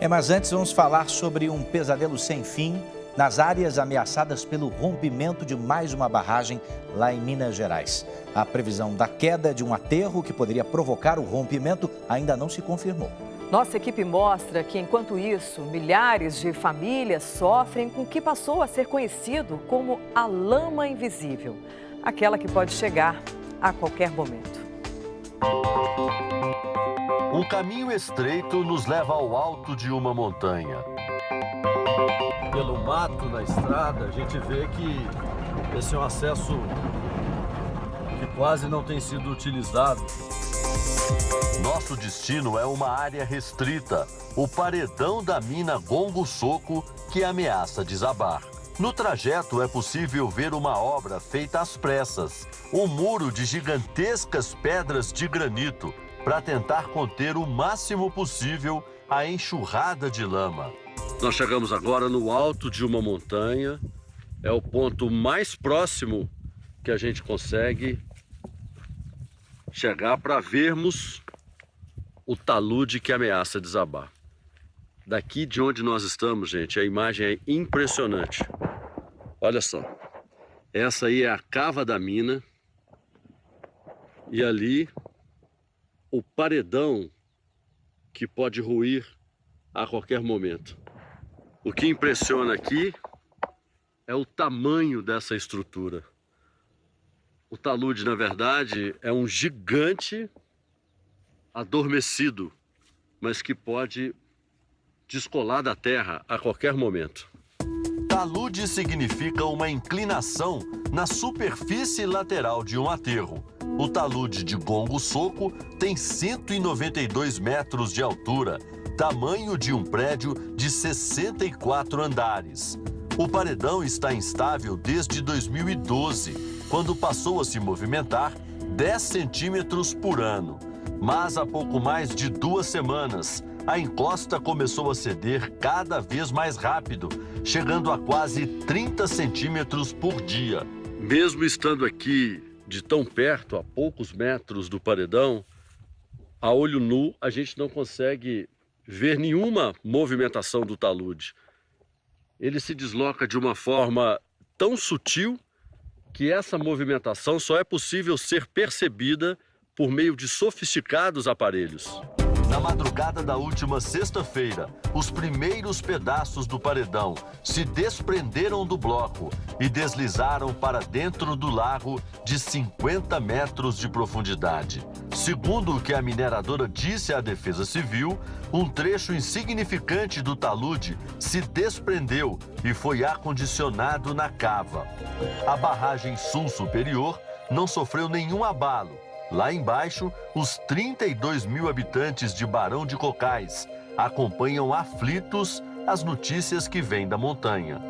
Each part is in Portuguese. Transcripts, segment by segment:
Mas antes vamos falar sobre um pesadelo sem fim nas áreas ameaçadas pelo rompimento de mais uma barragem lá em Minas Gerais. A previsão da queda de um aterro que poderia provocar o rompimento ainda não se confirmou. Nossa equipe mostra que, enquanto isso, milhares de famílias sofrem com o que passou a ser conhecido como a lama invisível, aquela que pode chegar a qualquer momento. Um caminho estreito nos leva ao alto de uma montanha. Pelo mato na estrada, a gente vê que esse é um acesso que quase não tem sido utilizado. Nosso destino é uma área restrita, o paredão da mina Gongo Soco, que ameaça desabar. No trajeto é possível ver uma obra feita às pressas, um muro de gigantescas pedras de granito, para tentar conter o máximo possível a enxurrada de lama. Nós chegamos agora no alto de uma montanha, é o ponto mais próximo que a gente consegue chegar para vermos o talude que ameaça desabar. Daqui de onde nós estamos, gente, a imagem é impressionante. Olha só, essa aí é a cava da mina e ali o paredão que pode ruir a qualquer momento. O que impressiona aqui é o tamanho dessa estrutura. O talude, na verdade, é um gigante adormecido, mas que pode descolar da terra a qualquer momento. Talude significa uma inclinação na superfície lateral de um aterro. O talude de Gongo Soco tem 192 metros de altura, tamanho de um prédio de 64 andares. O paredão está instável desde 2012, quando passou a se movimentar 10 centímetros por ano. Mas há pouco mais de 2 semanas, a encosta começou a ceder cada vez mais rápido, chegando a quase 30 centímetros por dia. Mesmo estando aqui de tão perto, a poucos metros do paredão, a olho nu a gente não consegue ver nenhuma movimentação do talude. Ele se desloca de uma forma tão sutil que essa movimentação só é possível ser percebida por meio de sofisticados aparelhos. Na madrugada da última sexta-feira, os primeiros pedaços do paredão se desprenderam do bloco e deslizaram para dentro do lago de 50 metros de profundidade. Segundo o que a mineradora disse à Defesa Civil, um trecho insignificante do talude se desprendeu e foi acondicionado na cava. A barragem sul superior não sofreu nenhum abalo. Lá embaixo, os 32 mil habitantes de Barão de Cocais acompanham aflitos as notícias que vêm da montanha.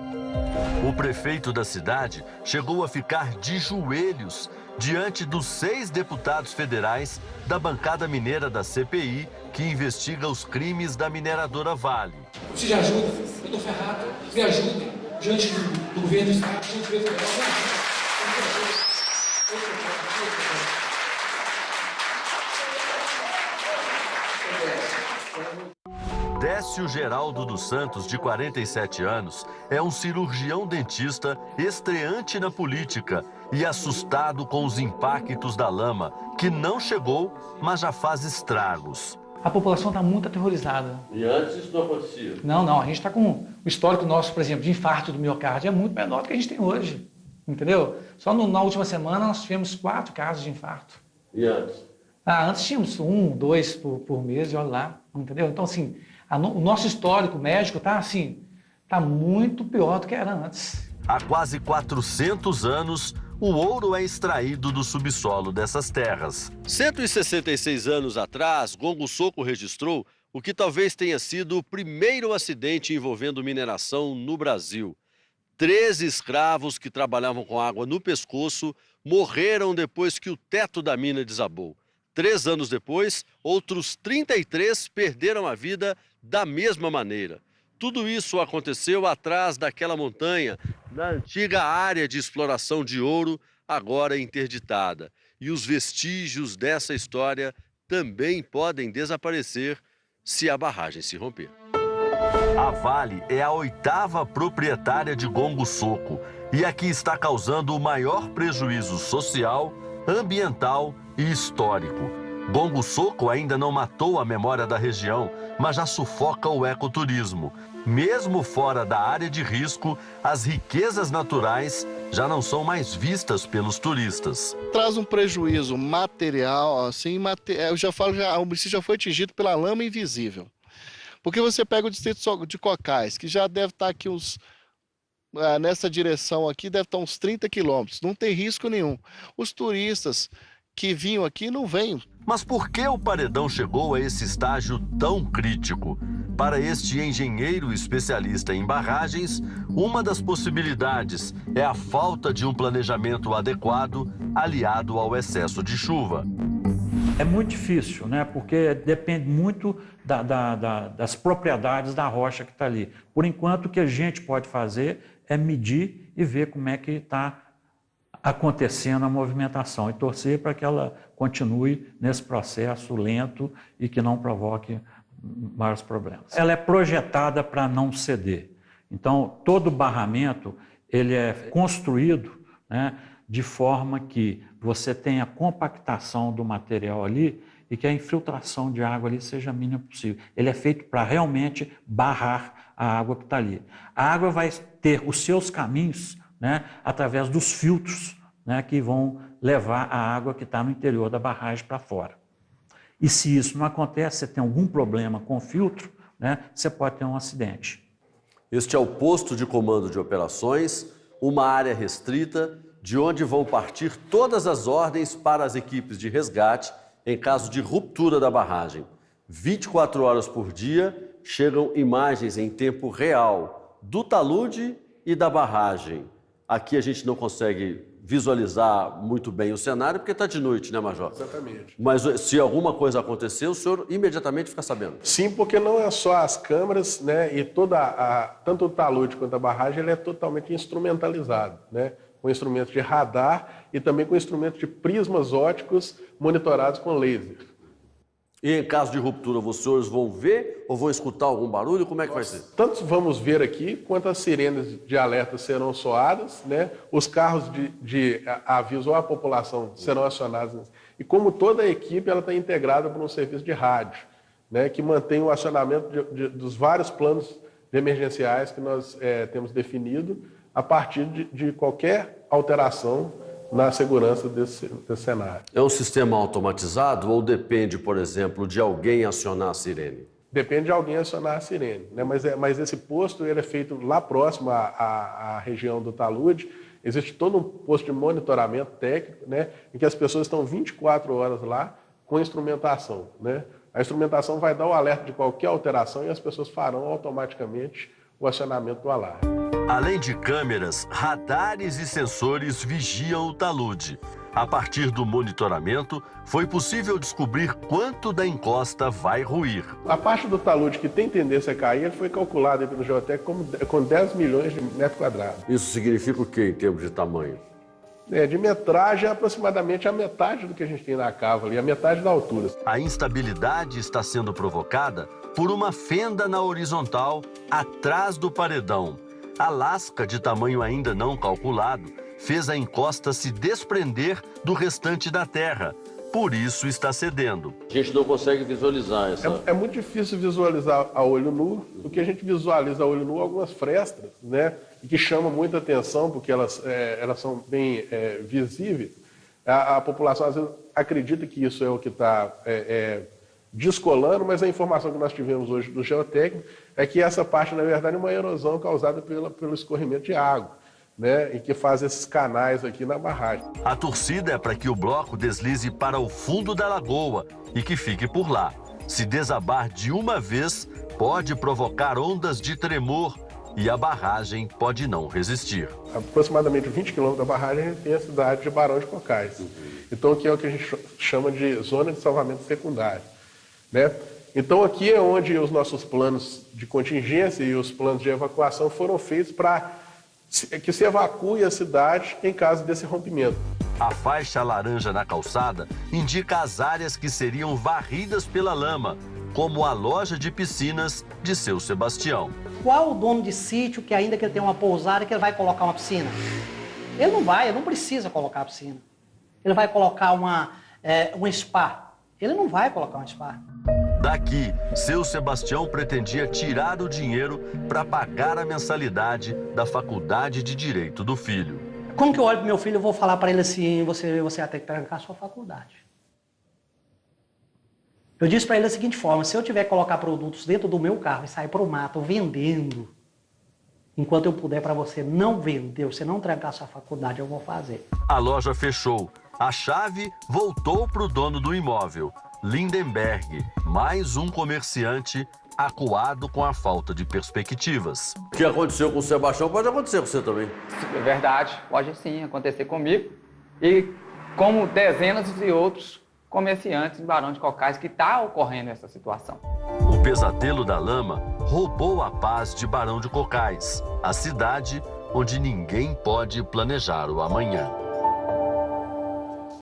O prefeito da cidade chegou a ficar de joelhos diante dos 6 deputados federais da bancada mineira da CPI que investiga os crimes da mineradora Vale. Preciso de ajuda, eu estou ferrado, me ajuda, diante do governo do Estado, diante do governo federal. Décio Geraldo dos Santos, de 47 anos, é um cirurgião dentista estreante na política e assustado com os impactos da lama, que não chegou, mas já faz estragos. A população está muito aterrorizada. E antes isso não acontecia? Não, a gente está com o histórico nosso, por exemplo, de infarto do miocárdio é muito menor do que a gente tem hoje, entendeu? Só na última semana nós tivemos 4 casos de infarto. E antes? Antes tínhamos 1, 2 por mês, e olha lá, entendeu? Então, assim, o nosso histórico médico tá muito pior do que era antes. Há quase 400 anos, o ouro é extraído do subsolo dessas terras. 166 anos atrás, Gongo Soco registrou o que talvez tenha sido o primeiro acidente envolvendo mineração no Brasil. 13 escravos que trabalhavam com água no pescoço morreram depois que o teto da mina desabou. 3 anos depois, outros 33 perderam a vida da mesma maneira. Tudo isso aconteceu atrás daquela montanha, na antiga área de exploração de ouro, agora interditada. E os vestígios dessa história também podem desaparecer se a barragem se romper. A Vale é a 8ª proprietária de Gongo Soco e aqui está causando o maior prejuízo social, ambiental e histórico. Gongo Soco ainda não matou a memória da região, mas já sufoca o ecoturismo. Mesmo fora da área de risco, as riquezas naturais já não são mais vistas pelos turistas. Traz um prejuízo material, assim, eu já falo, o município já foi atingido pela lama invisível. Porque você pega o distrito de Cocais, que já deve estar aqui nessa direção aqui, deve estar uns 30 quilômetros, não tem risco nenhum. Os turistas que vinham aqui não vêm. Mas por que o paredão chegou a esse estágio tão crítico? Para este engenheiro especialista em barragens, uma das possibilidades é a falta de um planejamento adequado aliado ao excesso de chuva. É muito difícil, né? Porque depende muito das propriedades da rocha que está ali. Por enquanto, o que a gente pode fazer é medir e ver como é que está acontecendo a movimentação e torcer para que ela continue nesse processo lento e que não provoque maiores problemas. Ela é projetada para não ceder. Então, todo barramento ele é construído, né, de forma que você tenha a compactação do material ali e que a infiltração de água ali seja a mínima possível. Ele é feito para realmente barrar a água que está ali. A água vai ter os seus caminhos, né, através dos filtros, né, que vão levar a água que está no interior da barragem para fora. E se isso não acontece, você tem algum problema com o filtro, né, você pode ter um acidente. Este é o posto de comando de operações, uma área restrita, de onde vão partir todas as ordens para as equipes de resgate em caso de ruptura da barragem. 24 horas por dia, chegam imagens em tempo real do talude e da barragem. Aqui a gente não consegue visualizar muito bem o cenário, porque está de noite, né, Major? Exatamente. Mas se alguma coisa acontecer, o senhor imediatamente fica sabendo? Sim, porque não é só as câmeras, né, e tanto o talude quanto a barragem, ele é totalmente instrumentalizado, né, com instrumentos de radar e também com instrumentos de prismas óticos monitorados com laser. E em caso de ruptura, os senhores vão ver ou vão escutar algum barulho? Como é que vai ser? Tanto vamos ver aqui, quanto as sirenes de alerta serão soadas, né? Os carros de aviso à população serão acionados. E como toda a equipe, ela está integrada por um serviço de rádio, né? Que mantém o acionamento dos vários planos emergenciais que nós temos definido a partir de qualquer alteração na segurança desse cenário. É um sistema automatizado ou depende, por exemplo, de alguém acionar a sirene? Depende de alguém acionar a sirene, né? Mas esse posto ele é feito lá próximo à região do talude. Existe todo um posto de monitoramento técnico, né? Em que as pessoas estão 24 horas lá com instrumentação, né? A instrumentação vai dar o alerta de qualquer alteração e as pessoas farão automaticamente o acionamento do alarme. Além de câmeras, radares e sensores vigiam o talude. A partir do monitoramento, foi possível descobrir quanto da encosta vai ruir. A parte do talude que tem tendência a cair foi calculada pelo Geotec com 10 milhões de metros quadrados. Isso significa o que em termos de tamanho? De metragem, aproximadamente a metade do que a gente tem na cava ali, a metade da altura. A instabilidade está sendo provocada por uma fenda na horizontal atrás do paredão. A lasca, de tamanho ainda não calculado, fez a encosta se desprender do restante da terra. Por isso está cedendo. A gente não consegue visualizar essa... É muito difícil visualizar a olho nu. O que a gente visualiza a olho nu, algumas frestas, né? E que chamam muita atenção, porque elas são bem visíveis. A população, às vezes, acredita que isso é o que está descolando, mas a informação que nós tivemos hoje do geotécnico é que essa parte, na verdade, é uma erosão causada pelo escorrimento de água, né, e que faz esses canais aqui na barragem. A torcida é para que o bloco deslize para o fundo da lagoa e que fique por lá. Se desabar de uma vez, pode provocar ondas de tremor e a barragem pode não resistir. Aproximadamente 20 quilômetros da barragem, a gente tem a cidade de Barão de Cocais. Então, aqui é o que a gente chama de zona de salvamento secundário, né? Então, aqui é onde os nossos planos de contingência e os planos de evacuação foram feitos para que se evacue a cidade em caso desse rompimento. A faixa laranja na calçada indica as áreas que seriam varridas pela lama. como a loja de piscinas de seu Sebastião. Qual o dono de sítio que ainda que ele tenha uma pousada que ele vai colocar uma piscina? Ele não precisa colocar a piscina. Ele vai colocar um spa. Ele não vai colocar um spa. Daqui, seu Sebastião pretendia tirar o dinheiro para pagar a mensalidade da faculdade de Direito do filho. Como que eu olho pro meu filho e vou falar para ele assim, você vai ter que trancar a sua faculdade? Eu disse para ele da seguinte forma, se eu tiver que colocar produtos dentro do meu carro e sair para o mato vendendo, enquanto eu puder para você não vender, você não trancar a sua faculdade, eu vou fazer. A loja fechou. A chave voltou para o dono do imóvel, Lindenberg, mais um comerciante acuado com a falta de perspectivas. O que aconteceu com o Sebastião pode acontecer com você também. É verdade, pode sim acontecer comigo e como dezenas de outros comerciantes em Barão de Cocais que está ocorrendo essa situação. O pesadelo da lama roubou a paz de Barão de Cocais, a cidade onde ninguém pode planejar o amanhã.